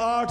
8